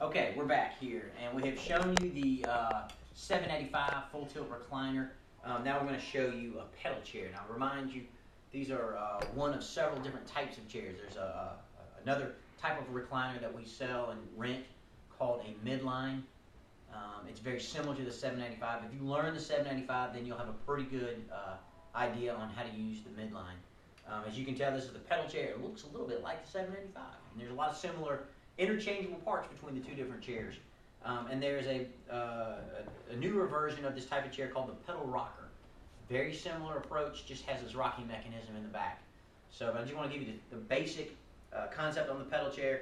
Okay, we're back here, and we have shown you the 785 full tilt recliner. Now we're going to show you a pedal chair. Now, remind you, these are one of several different types of chairs. There's another type of recliner that we sell and rent called a midline. It's very similar to the 785. If you learn the 785, then you'll have a pretty good idea on how to use the midline. As you can tell, this is the pedal chair. It looks a little bit like the 785, and there's a lot of similar interchangeable parts between the two different chairs. And there's a newer version of this type of chair called the pedal rocker. Very similar approach, just has this rocking mechanism in the back. So I just want to give you the basic concept on the pedal chair.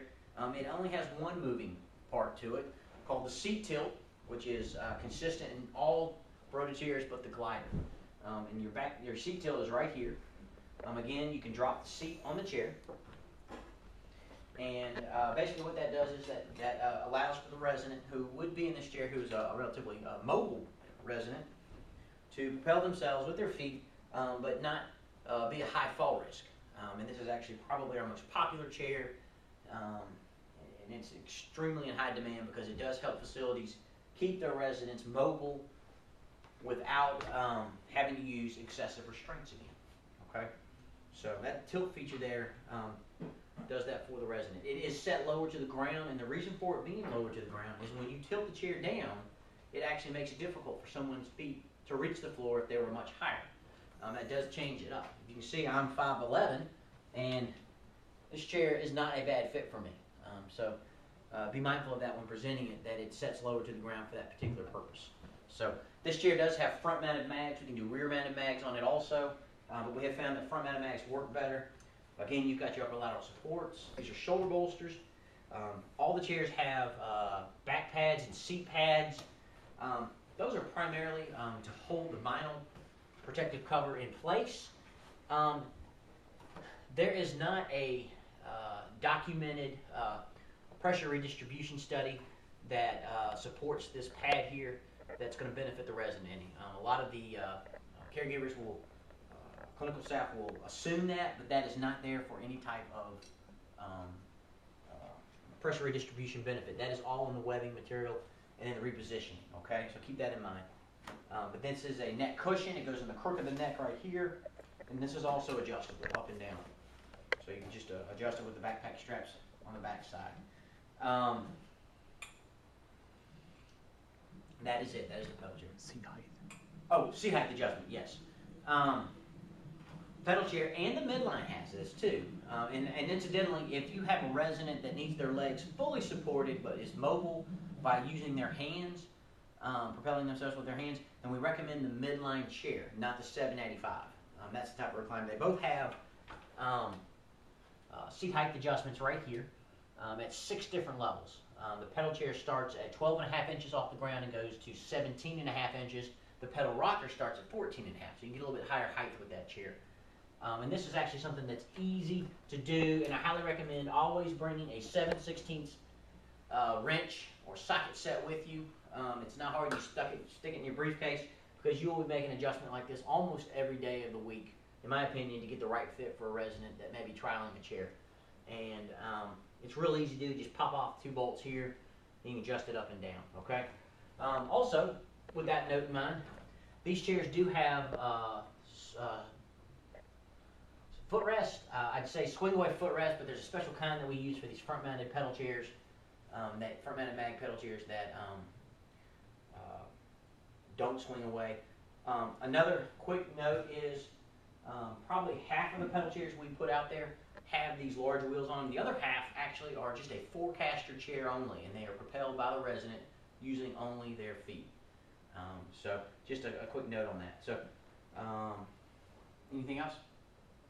It only has one moving part to it called the seat tilt, which is consistent in all Broda chairs but the glider. And your seat tilt is right here. Again, you can drop the seat on the chair. And basically what that does is that allows for the resident who would be in this chair, who's a relatively mobile resident, to propel themselves with their feet, but not be a high fall risk. And this is actually probably our most popular chair, and it's extremely in high demand because it does help facilities keep their residents mobile without having to use excessive restraints again. Okay, so that tilt feature there does that for the resident. It is set lower to the ground, and the reason for it being lower to the ground is when you tilt the chair down, it actually makes it difficult for someone's feet to reach the floor if they were much higher. That does change it up. You can see I'm 5'11", and this chair is not a bad fit for me. So be mindful of that when presenting it, that it sets lower to the ground for that particular purpose. So this chair does have front-mounted mags. We can do rear-mounted mags on it also, but we have found that front-mounted mags work better. Again, you've got your upper lateral supports. These are shoulder bolsters. All the chairs have back pads and seat pads. Those are primarily to hold the vinyl protective cover in place. There is not a documented pressure redistribution study that supports this pad here that's going to benefit the resident any. A lot of the caregivers will, clinical staff will assume that, but that is not there for any type of pressure redistribution benefit. That is all in the webbing material and in the repositioning, okay? So keep that in mind. But this is a neck cushion. It goes in the crook of the neck right here, and this is also adjustable up and down. So you can just adjust it with the backpack straps on the back side. That is it. That is the pedal chair. Seat height. Oh, seat height adjustment, yes. Pedal chair and the midline has this too. And incidentally, if you have a resident that needs their legs fully supported but is mobile by using their hands, propelling themselves with their hands, then we recommend the midline chair, not the 785. That's the type of recliner. They both have seat height adjustments right here at 6 different levels. The pedal chair starts at 12.5 inches off the ground and goes to 17.5 inches. The pedal rocker starts at 14.5, so you can get a little bit higher height with that chair. And this is actually something that's easy to do, and I highly recommend always bringing a 7/16 wrench or socket set with you. It's not hard. You stick it in your briefcase, because you will be making an adjustment like this almost every day of the week, in my opinion, to get the right fit for a resident that may be trialing a chair. And it's real easy to do. Just pop off 2 bolts here, and you can adjust it up and down, okay? Also, with that note in mind, these chairs do have footrest. I'd say swing away footrest, but there's a special kind that we use for these front-mounted pedal chairs, that front-mounted mag pedal chairs that don't swing away. Another quick note is probably half of the pedal chairs we put out there have these larger wheels on them. The other half actually are just a 4-caster chair only, and they are propelled by the resident using only their feet. So just a quick note on that. So anything else?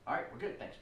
All right, we're good. Thanks.